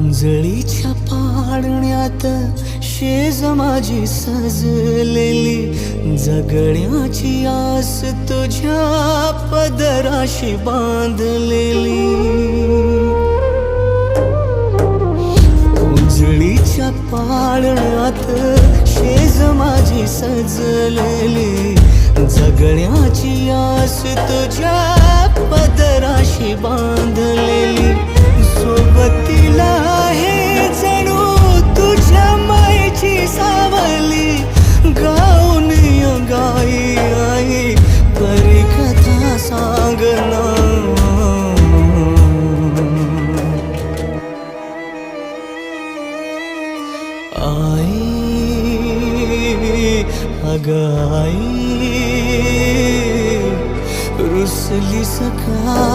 उंजळीच्या पाळण्यात शेज माझी सजलेली, जगण्याची आस तुझ्या पदराशी बांधलेली. उंजळीच्या पाळण्यात शेज माझी सजलेली, जगण्याची आस तुझ्या पदराशी बांधलेली. सोबतीला आहे जणू तुझ्या मायेची सावली, गाऊन गाई आई परी कथा सांगना. आई अग आई रुसलीस का